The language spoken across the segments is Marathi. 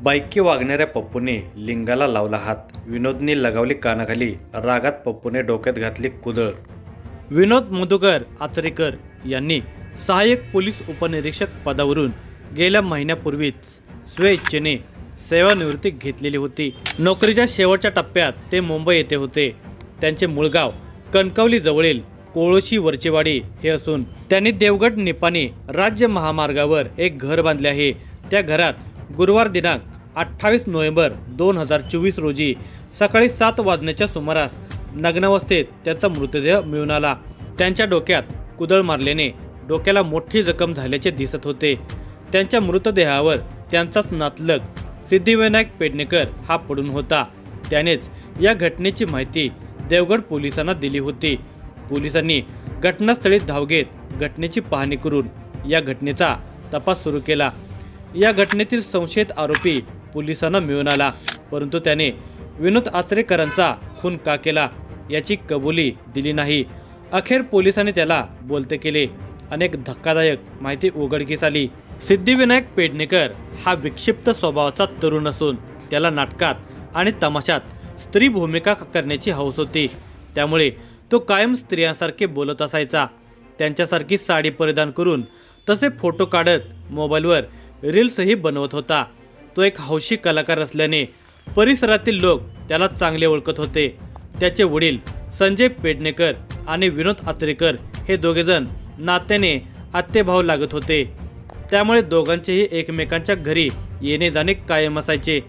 बायकी वागणाऱ्या पप्पूने लिंगाला लावला हात. विनोदने लगावली कानाखाली. रागात पप्पूने डोक्यात घातली कुदळ. विनोद मधुकर आचरेकर यांनी सहाय्यक पोलीस उपनिरीक्षक पदावरून गेल्या महिन्यापूर्वीच स्वेच्छेने सेवानिवृत्ती घेतलेली होती. नोकरीच्या शेवटच्या टप्प्यात ते मुंबई येथे होते. त्यांचे मूळ गाव कणकवली जवळील कोळोशी वरचेवाडी हे असून त्यांनी देवगड निपाणी राज्य महामार्गावर एक घर बांधले आहे. त्या घरात गुरुवार दिनांक 28 नोव्हेंबर 2024 रोजी सकाळी 7 वाजण्याच्या सुमारास नग्नावस्थेत त्यांचा मृतदेह मिळून आला. त्यांच्या डोक्यात कुदळ मारल्याने डोक्याला मोठी जखम झाल्याचे दिसत होते. त्यांच्या मृतदेहावर त्यांचाच नातलग सिद्धिविनायक पेडणेकर हा पडून होता. त्यानेच या घटनेची माहिती देवगड पोलिसांना दिली होती. पोलिसांनी घटनास्थळी धाव घेत घटनेची पाहणी करून या घटनेचा तपास सुरू केला. या घटनेतील संशयित आरोपी पोलिसांना मिळून आला, परंतु त्याने विनोद आचरेकरांचा खून का केला याची कबुली दिली नाही. अखेर पोलिसांनी त्याला बोलते केले. अनेक धक्कादायक माहिती उघडकीस आली. सिद्धिविनायक पेडणेकर हा विक्षिप्त स्वभावाचा तरुण असून त्याला नाटकात आणि तमाशात स्त्री भूमिका करण्याची हौस होती. त्यामुळे तो कायम स्त्रियांसारखे बोलत असायचा. त्यांच्यासारखी साडी परिधान करून तसे फोटो काढत मोबाईलवर रील्सही बनवत होता. तो एक हौशी कलाकार असल्याने परिसरातील लोक त्याला चांगले ओळखत होते. त्याचे वडील संजय पेडणेकर आणि विनोद आचरेकर हे दोघेजण नात्याने आत्तेभाव लागत होते. त्यामुळे दोघांचेही एकमेकांच्या घरी येणे जाणे कायम असायचे.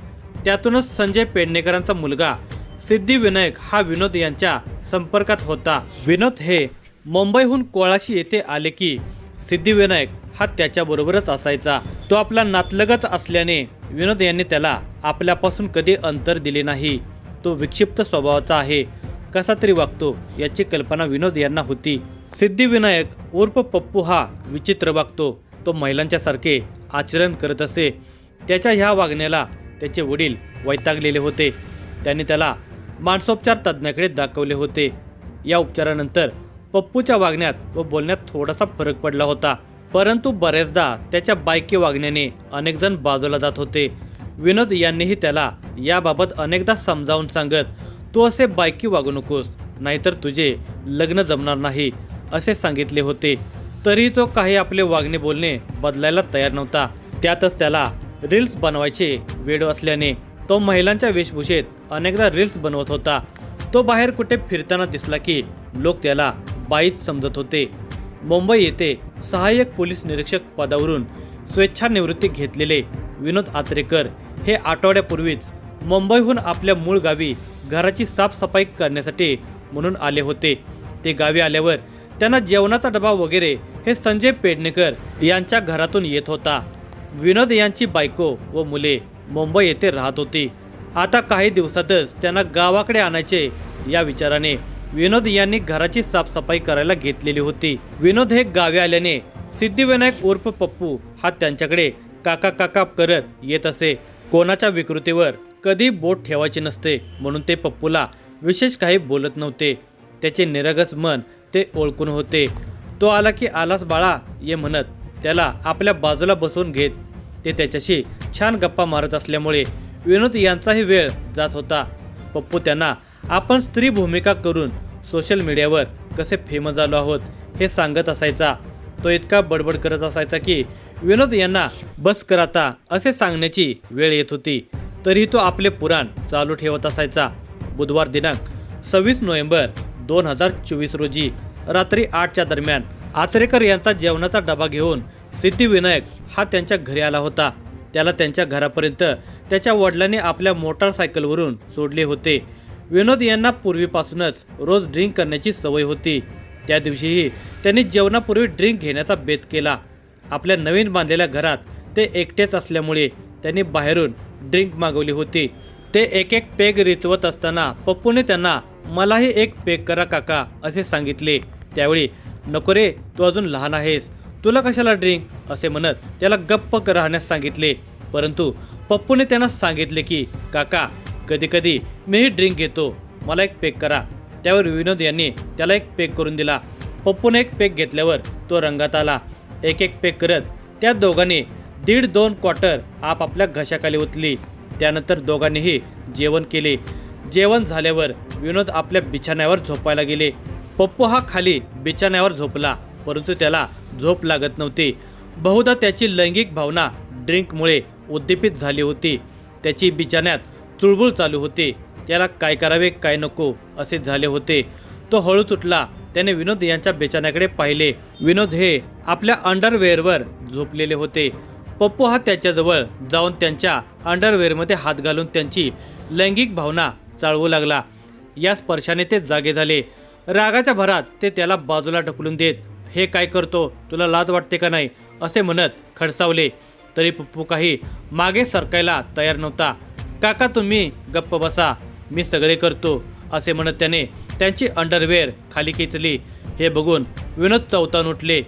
त्यातूनच संजय पेडणेकरांचा मुलगा सिद्धिविनायक हा विनोद यांच्या संपर्कात होता. विनोद हे मुंबईहून कोळाशी येथे आले की सिद्धिविनायक हा त्याच्याबरोबरच असायचा. तो आपला नातलगच असल्याने विनोद यांनी त्याला आपल्यापासून कधी अंतर दिले नाही. तो विक्षिप्त स्वभावाचा आहे, कसा तरी वागतो याची कल्पना विनोद यांना होती. सिद्धिविनायक उर्फ पप्पू हा विचित्र वागतो. तो महिलांच्या सारखे आचरण करत असे. त्याच्या ह्या वागण्याला त्याचे वडील वैतागलेले होते. त्यांनी त्याला मानसोपचार तज्ज्ञाकडे दाखवले होते. या उपचारानंतर पप्पूच्या वागण्यात व बोलण्यात थोडासा फरक पडला होता, परंतु बऱ्याचदा त्याच्या बायकी वागण्याने अनेक जण बाजूला जात होते. विनोद यांनीही त्याला याबाबत अनेकदा समजावून सांगत, तू असे बायकी वागू नकोस, नाहीतर तुझे लग्न जमणार नाही असे सांगितले होते. तरी तो काही आपले वागणे बोलणे बदलायला तयार नव्हता. त्यातच त्याला रील्स बनवायचे वेड असल्याने तो महिलांच्या वेशभूषेत अनेकदा रील्स बनवत होता. तो बाहेर कुठे फिरताना दिसला की लोक त्याला बाईच समजत होते. मुंबई येथे सहाय्यक पोलीस निरीक्षक पदावरून स्वेच्छानिवृत्ती घेतलेले विनोद आचरेकर हे आठवड्यापूर्वीच मुंबईहून आपल्या मूळ गावी घराची साफसफाई करण्यासाठी म्हणून आले होते. ते गावी आल्यावर त्यांना जेवणाचा डबा वगैरे हे संजय पेडणेकर यांच्या घरातून येत होता. विनोद यांची बायको व मुले मुंबई येथे राहत होती. आता काही दिवसातच त्यांना गावाकडे आणायचे या विचाराने विनोद यांनी घराची साफसफाई करायला घेतलेली होती. विनोद हे गावी आल्याने सिद्धिविनायक उर्फ पप्पू हा त्यांच्याकडे काका काका करत येत असे. कोणाच्या विकृतीवर कधी बोट ठेवायचे नसते म्हणून ते पप्पूला विशेष काही बोलत नव्हते. त्याचे निरगस मन ते ओळखून होते. तो आला की आलास बाळा ये म्हणत त्याला आपल्या बाजूला बसवून घेत ते त्याच्याशी छान गप्पा मारत असल्यामुळे विनोद यांचाही वेळ जात होता. पप्पू त्यांना आपण स्त्री भूमिका करून सोशल मीडियावर कसे फेमस झालो आहोत हे सांगत असायचा. तो इतका बडबड करत असायचा की विनोद यांना बस कर आता असे सांगण्याची वेळ येत होती. तरीही तो आपले पुराण चालू ठेवत असायचा. बुधवार दिनांक 26 नोव्हेंबर 2024 रोजी रात्री 8च्या दरम्यान आचरेकर यांचा जेवणाचा डबा घेऊन सिद्धिविनायक हा त्यांच्या घरी आला होता. त्याला त्यांच्या घरापर्यंत त्याच्या वडिलांनी आपल्या मोटारसायकलवरून सोडले होते. विनोद यांना पूर्वीपासूनच रोज ड्रिंक करण्याची सवय होती. त्या दिवशीही त्यांनी जेवणापूर्वी ड्रिंक घेण्याचा बेत केला. आपल्या नवीन बांधलेल्या घरात ते एकटेच असल्यामुळे त्यांनी बाहेरून ड्रिंक मागवली होती. ते एक एक पेग रिचवत असताना पप्पूने त्यांना मलाही एक पेग करा काका असे सांगितले. त्यावेळी नको रे, तू अजून लहान आहेस, तुला कशाला ड्रिंक असे म्हणत त्याला गप्प राहण्यास सांगितले. परंतु पप्पूने त्यांना सांगितले की काका कधी कधी मीही ड्रिंक घेतो, मला एक पेग करा. त्यावर विनोद यांनी त्याला एक पेग करून दिला. पप्पूने एक पेग घेतल्यावर तो रंगात आला. एक एक पेग करत त्या दोघांनी 1.5-2 क्वार्टर आपापल्या घशाखाली ओतली. त्यानंतर दोघांनीही जेवण केले. जेवण झाल्यावर विनोद आपल्या बिछाण्यावर झोपायला गेले. पप्पू हा खाली बिछाण्यावर झोपला, परंतु त्याला झोप लागत नव्हती. बहुधा त्याची लैंगिक भावना ड्रिंकमुळे उद्दीपित झाली होती. त्याची बिछाण्यात चुळबुळ चालू होती. त्याला काय करावे काय नको असे झाले होते. तो हळूच उठला. त्याने विनोद यांच्या बिछाण्याकडे पाहिले. विनोद हे आपल्या अंडरवेअरवर झोपलेले होते. पप्पू हा त्याच्याजवळ जाऊन त्यांच्या अंडरवेअरमध्ये हात घालून त्यांची लैंगिक भावना चाळवू लागला. या स्पर्शाने ते जागे झाले. रागाच्या भरात ते त्याला बाजूला ढकलून देत, हे काय करतो, तुला लाज वाटते का नाही, असे म्हणत खडसावले. तरी पप्पू काही मागे सरकायला तयार नव्हता. काका तुम्ही गप्प बसा, मी सगळे करतो, असे म्हणत त्याने त्यांची अंडरवेअर खाली खेचली. हे बघून विनोद चौतान उठले.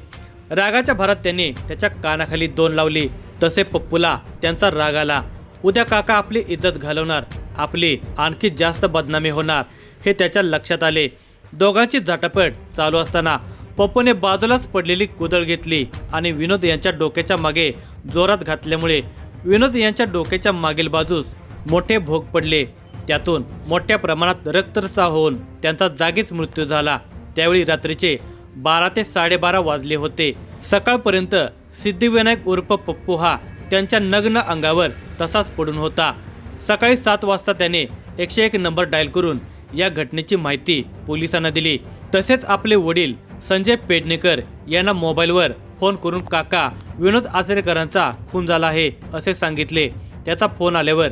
रागाच्या भरात त्यांनी त्याच्या कानाखाली 2 लावली. तसे पप्पूला त्यांचा राग आला. उद्या काका आपली इज्जत घालवणार, आपली आणखी जास्त बदनामी होणार हे त्याच्या लक्षात आले. दोघांची झटापट चालू असताना पप्पूने बाजूलाच पडलेली कुदळ घेतली आणि विनोद यांच्या डोक्याच्या मागे जोरात घातल्यामुळे विनोद यांच्या डोक्याच्या मागील बाजूस मोठे भोग पडले. त्यातून मोठ्या प्रमाणात रक्तस्राव होऊन त्यांचा जागीच मृत्यू झाला. त्यावेळी रात्रीचे 12 ते 12:30 वाजले होते. सकाळपर्यंत सिद्धिविनायक उर्फ पप्पू हा त्यांच्या नग्न अंगावर तसाच पडून होता. सकाळी 7 वाजता त्याने 101 नंबर डायल करून या घटनेची माहिती पोलिसांना दिली. तसेच आपले वडील संजय पेडणेकर यांना मोबाईलवर फोन करून काका विनोद आचरेकरांचा खून झाला आहे असे सांगितले. त्याचा फोन आल्यावर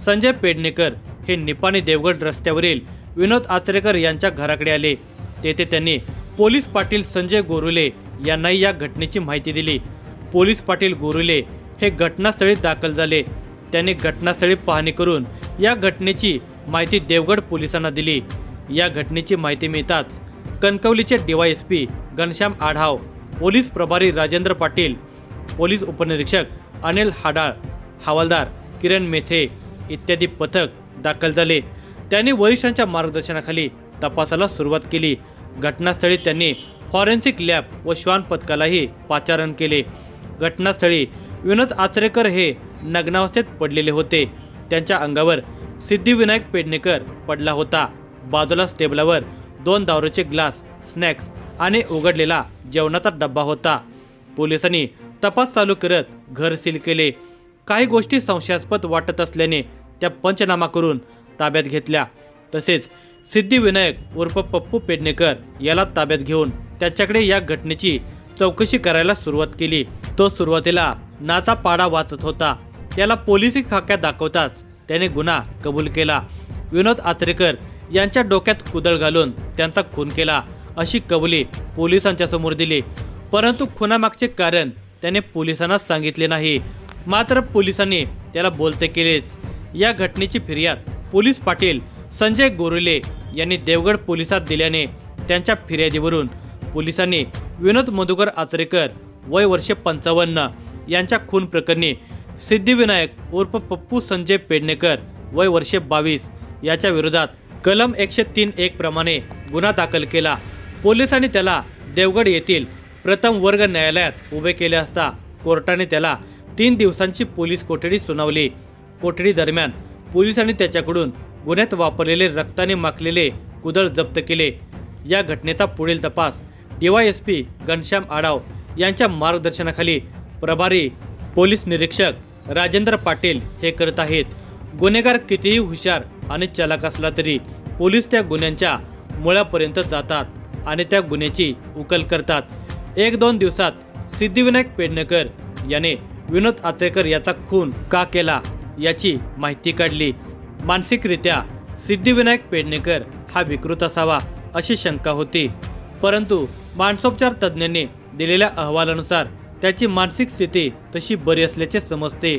संजय पेडणेकर हे निपाणी देवगड रस्त्यावरील विनोद आचरेकर यांच्या घराकडे आले. तेथे त्यांनी पोलीस पाटील संजय गोरुले यांनाही या घटनेची माहिती दिली. पोलीस पाटील गोरुले हे घटनास्थळी दाखल झाले. त्यांनी घटनास्थळी पाहणी करून या घटनेची माहिती देवगड पोलिसांना दिली. या घटनेची माहिती मिळताच कणकवलीचे DYSP घनश्याम आढाव, पोलीस प्रभारी राजेंद्र पाटील, पोलीस उपनिरीक्षक अनिल हाडाळ, हवालदार किरण मेथे इत्यादी पथक दाखल झाले. त्यांनी वरिष्ठांच्या मार्गदर्शनाखाली तपासाला सुरुवात केली. घटनास्थळी त्यांनी फॉरेन्सिक लॅब व श्वान पथकालाही पाचारण केले. घटनास्थळी विनोद आचरेकर हे नग्नावस्थेत पडलेले होते. त्यांच्या अंगावर सिद्धिविनायक पेडणेकर पडला होता. बाजूलाच टेबलावर 2 दारूचे ग्लास, स्नॅक्स आणि उघडलेला जेवणाचा डब्बा होता. पोलिसांनी तपास चालू करत घर सील केले. काही गोष्टी संशयास्पद वाटत असल्याने त्या पंचनामा करून ताब्यात घेतल्या. तसेच सिद्धिविनायक उर्फ पप्पू पेडणेकर याला ताब्यात घेऊन त्याच्याकडे या घटनेची चौकशी करायला सुरुवात केली. तो सुरुवातीला नाचा पाडा वाचत होता. त्याला पोलिसी खाक्यात दाखवताच त्याने गुन्हा कबूल केला. विनोद आचरेकर यांच्या डोक्यात कुदळ घालून त्यांचा खून केला अशी कबुली पोलिसांच्या समोर दिली. परंतु खुनामागचे कारण त्याने पोलिसांना सांगितले नाही. मात्र पोलिसांनी त्याला बोलते केलेच. या घटनेची फिर्याद पोलीस पाटील संजय गोरुले यांनी देवगड पोलिसात दिल्याने त्यांच्या फिर्यादीवरून पोलिसांनी विनोद मधुकर आचरेकर वय वर्षे 55 यांच्या खून प्रकरणी सिद्धिविनायक उर्फ पप्पू संजय पेडणेकर वय वर्षे 22 याच्या विरोधात कलम 103(1) प्रमाणे गुन्हा दाखल केला. पोलिसांनी त्याला देवगड येथील प्रथम वर्ग न्यायालयात उभे केले असता कोर्टाने त्याला 3 दिवसांची पोलीस कोठडी सुनावली. कोठडी दरम्यान पोलिसांनी त्याच्याकडून गुन्ह्यात वापरलेले रक्ताने माखलेले कुदळ जप्त केले. या घटनेचा पुढील तपास DYSP घनश्याम आढाव यांच्या मार्गदर्शनाखाली प्रभारी पोलीस निरीक्षक राजेंद्र पाटील हे करत आहेत. गुन्हेगार कितीही हुशार आणि चालाक असला तरी पोलीस त्या गुन्ह्यांच्या मुळापर्यंत जातात आणि त्या गुन्ह्याची उकल करतात. 1-2 दिवसात सिद्धिविनायक पेडणेकर याने विनोद आचरेकर याचा खून का केला याची माहिती काढली. मानसिकरित्या सिद्धिविनायक पेडणेकर हा विकृत असावा अशी शंका होती. परंतु मानसोपचार तज्ज्ञांनी दिलेल्या अहवालानुसार त्याची मानसिक स्थिती तशी बरी असल्याचे समजते.